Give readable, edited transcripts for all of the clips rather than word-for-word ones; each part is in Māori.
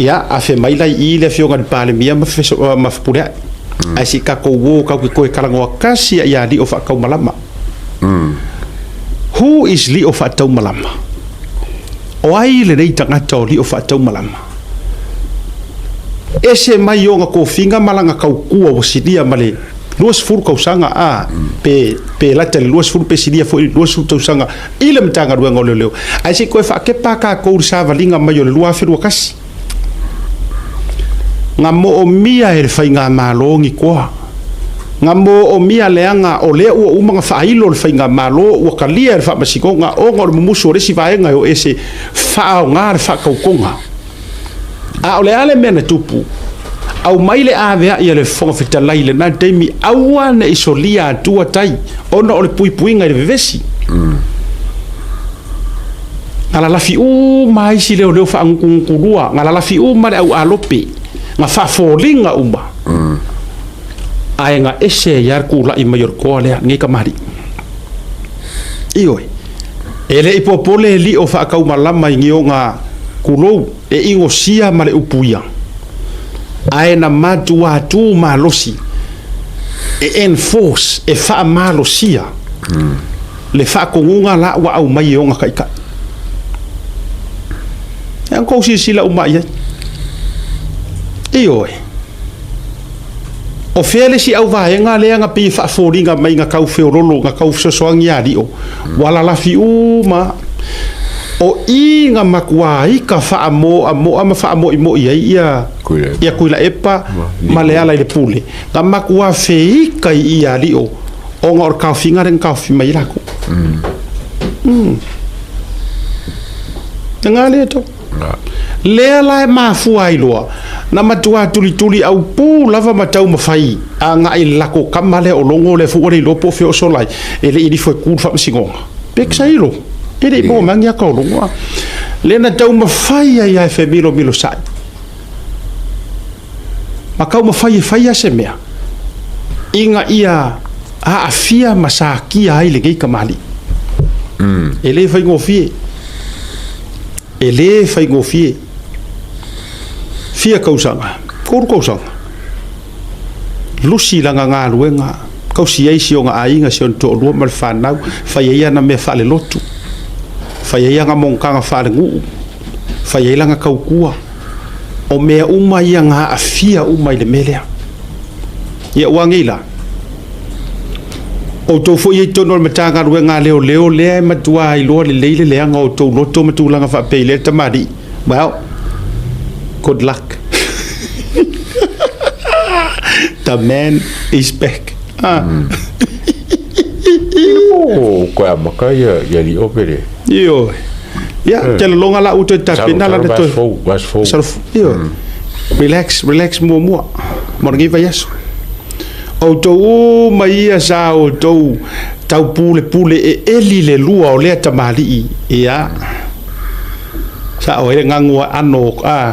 ia a fe mai lai I le fionga de pale mia ma fe ma pule ai si ka ko wo ka ko kalango kasi ia li o fa ka malama who is li o fa tau malama o ai le nei tanga to li o fa tau malama ese mai o nga ko finga malanga ka ku o sidia male luas fur ka usanga a pe la tele luas fur pe sidia fo luas fur usanga ile mtanga ruenga leo ai si ko fa ke pa ka ko sa valinga mai o lua firu kasi nga mo o mia e fai nga malongi kwa nga mo o mia leanga o le o umanga failo le fai nga malo o kalia fa masiko nga o ngor musu re si vai nga o ese fa nga fa ka konga a o le ale mena tupu au maile ave ia le fonga fitala ile na temi awana isolia tua tai ona o le pui nga le vesi ala la fi u mai si le fa ngkulua ngala la fi u mare au alope nga fa folinga umba ai nga ese yar kula I mayor ko le ngi kamari ioi ele ipopole li o fa ka malama ngio nga kulo e ingo sia male upuia ai na matu atu malosi e enforce e fa malosia le fa kongunga la wa au mai o nga kaika yang ko si sila umaya ioi o fele si au vai nga le nga pi fa foringa mai nga kau feorolo nga kau sosoangi ali o wala la fi uma o I nga makua I ka fa amo ama fa amo imo ia kuila epa male ala le pule nga makua fe ka ia ali o nga or ka finga ren ka fi mai lako nga le to le la ma fuai loa na matua tuli au pu lava matau mafai anga I lako kamale o longo le fu ore lopo fe o solai ele I foi ku fa singonga peksailo ele mo mangia ka longo le na tau mafai ia fe milo sai makau mafai fai semea inga ia a afia masaki ai le ngai kamali ele fai ngofie ele fai ngofie fia kausanga kor kausanga lusi langa nga luenga kausi ai si nga ainga si on to lu mal fanau fai ia na me fa le lotu fai ia nga monkanga fa le ngu fai ia nga kaukua o me uma ia nga afia uma le melea ia wangila o to fo ia to no matanga luenga leo le matua I lo le le nga o to loto matulanga fa pe le tamadi well good luck. The man is back. Oh, kwa maka ya li opere. Yo. Ya, jalo longa la uto tapina la to. Was fo. Yo. Relax mo. Morgi vayas. Auto mai sa auto tau pule e eli le lua o le tamali ia. Sa o ele ngangua ano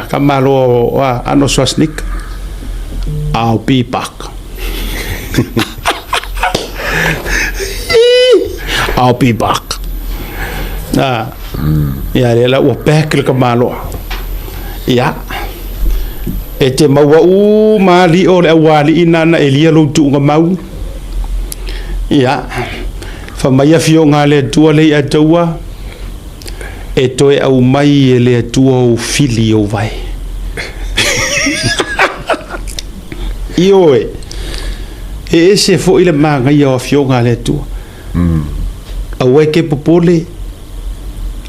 kamalo ano swasnik I'll be back. I'll be back. Ya le o back le kamalo ya e te maua mali o le wali inana elia lo tu ngamau ya fa mai fio ngale tua le atua e toe au mai e le tua o fili o vai ioe e ese fo ile manga ia o fionga le tua awe ke popole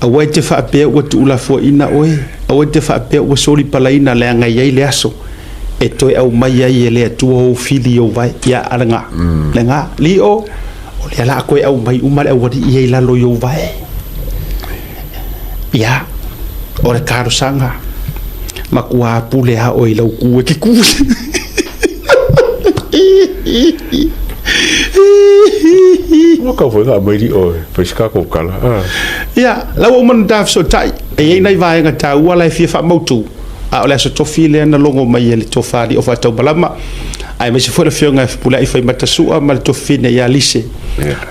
awe te fa pe o tu la fo ina oe awe te fa pe o soli pala ina le anga ia le aso e toe au mai ai e le tua o fili o vai ia alanga lenga li o le ala koe au mai umar au wadi ia ila lo yo vai ya ora karo sanga makua pule ha o ila ku ke ku o ka foi mai di o pesca ko kala ya la o man daf so tai e nei vai nga ta wala fi fa motu a ola so tofile na longo mai ele tofali o fa to balama ai me se fora fionga pula i fai mata sua mal tofine ya lise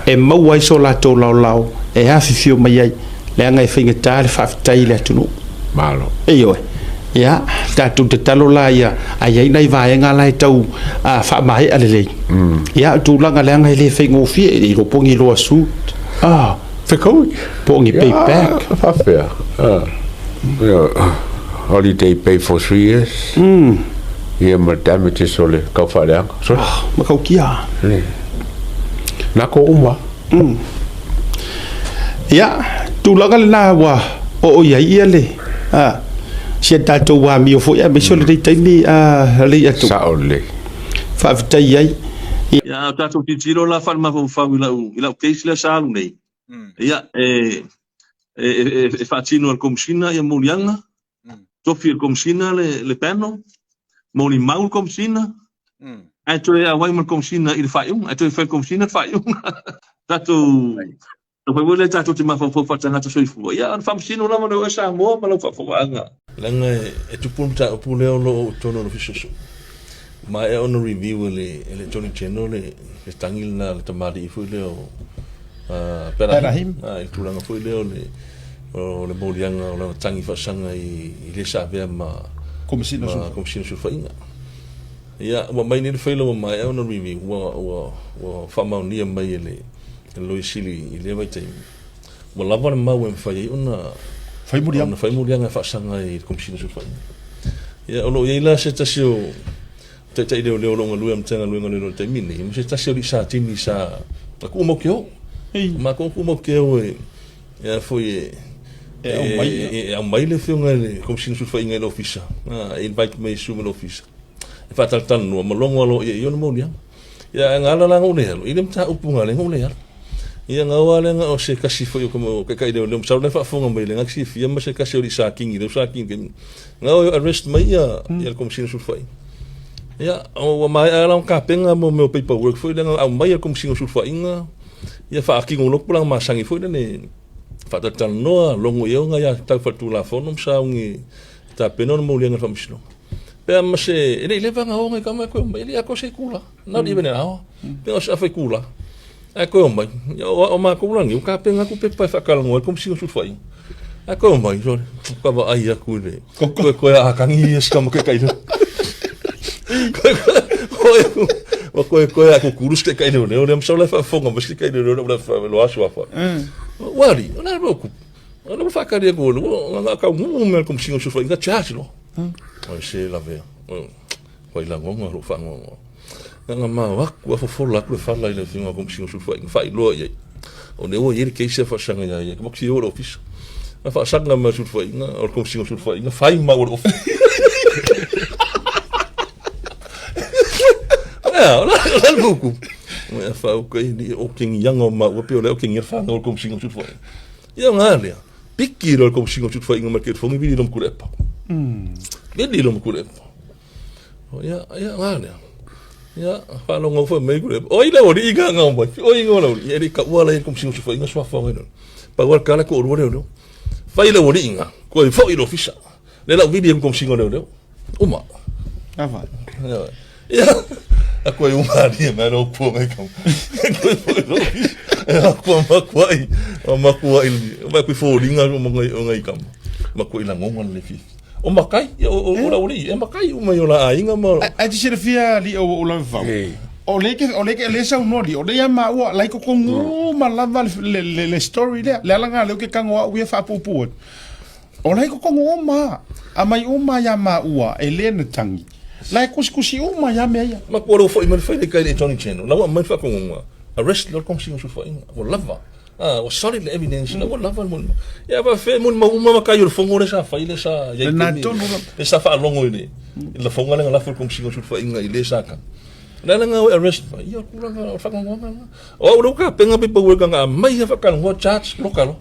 e mau ai so la to lao e ha fi fio mai ai le nga i finga ta le fa tai le tunu malo e yo ya tatu te talo la ia ai nei vai nga lai tau a fa mai alele ya tu langa le ngai le fe ngofi i ro pongi lo asu Fe kau. pongi pay back Fa fair. Holiday pay for 3 years. Ia ma damages ole kau fa le. So. ma kau kia Na ko uma. ya tu langa le na wa o ia ia le sia tatu wa mi fo ya me so le tai ni le atu Sa ole. fa tai ai Ya tatu ki tiro la fa ma fa ila case la sa nei. Ya fa tino al komsina ya mulianga. Tofi al komsina le pano. Moni maul komsina. Ato ya wai mal komsina il fa yung, ato fa komsina fa yung. Tatu Poi vuole tatu ti ma fa tanga to soifu. Ya fa msino la mo sa mo ma lo fa anga. Langa e tupun ta pule lo tono no fiso. Ma e ono review le Johnny Channel le tangil na le tamari fu le perahim ai tulanga fu le le molianga o tangi fa sanga i le sa ve ma komsina su fa inga. Ya wa mai ni fe lo ma e ono review wa fa ma ni mai le lo sili i le vai tai. Wa lava ma wen fa i ona fai murianga fa sanga i komsina su fa. Ya ono ye la se tasio te leo longa lu am tanga lu ngalo te mini mo se tasio di sa tini sa ku mo kyo ma ku mo kyo ya foi mai le fiunga le komsina su fa inga le ofisa invite me su me ofisa e fa tal tan no mo longa lo ye no mo ya ngala la ngone i le mta upunga le ngone ya ia ngawale nga o se kasi foi como que kai de lem sa le fa fonga mai le ngaksi fia ma se kasi o di sa kingi de sa kingi ngao arrest mai ya komsina su fa ya o mai ala un kapenga mo meu paperwork foi le au mai komsina su fa inga ia fa aki ngolo pulang masangi foi ne fa tal no longo yo nga ya ta fa tu la fonom sa ungi ta penon mo lenga famsino pe ma se ele leva nga o nga kama ko ele ako se kula na di bene ao pe o sa fa kula ako mai o ma ko lang yo kapenga ku pe pa fa kala ngo komsina su fa ako mai so ka ba ai aku le ko ya kangi es kama ke kai ko aku kurus ke kai no lem so la fa fonga mas ke kai no la fa lo aso fa wali na roku na fa ka de go nga ka mel kom singo so fa nga chachi lo o se la ve ko ila ngo ro fa ngo nga ma wa ko fo la ko fa la ile finga kom singo so fa lo ye o ne o ye ke se fa sanga ya ko si o office fa sanga ma so fa nga o kom singo so fa nga fa ma o la buku me fa o kai ni o king yang o ma o pe o king fa no kom singo tut foi ia ngale piki ro kom singo tut foi ngam ke fongi bi dom kurepa be di dom kurepa o ia ngale ia fa no ngo foi me kurepa o ile o ri ga ngam ba o i ngolo ia ri ka wala kom singo tut foi nga swa fa no pa war kala ko ro no fa ile o ri nga ko i fo i lo fisa le la video kom singo no uma ava ia ako e umari me no po me kam ako makuai ma ku folinga mo ngai kam makuai la ngongan le fi o makai o la uri e makai o mai ola ainga mo a ti se fia li o la va o leke le sa no li o le ma o like ko ngu ma lava le story le langa le ke kango we fa pupu o like ko ngu ma a mai o ma ya ma ua ele tangi lai kusi uma ya meia ma ko ro foi me foi de kai de Johnny Channel la ma fa con arrest lo kom singo su foi o lava o solid evidence la o lava mo ya va fe mo uma kai o fongo le sa fa ile sa ya le sa fa longo ile la fongo la fa kom singo su foi ile sa ka la nga arrest ya ku la fa con o lo ka penga pe po nga mai fa kan ngo charge local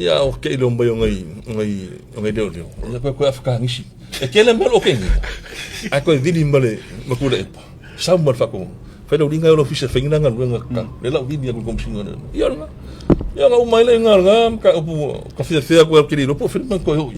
ya o ke lo mbayo ngai deo ya ko fa ngishi e kele mel o kengi a ko vidi mbale makula epa sa mo fa ko fa do dinga lo fisa fenga nga nga ka le la vidi ko kom singo ya nga umai le nga ka fia ko ke lo po fe man ko yo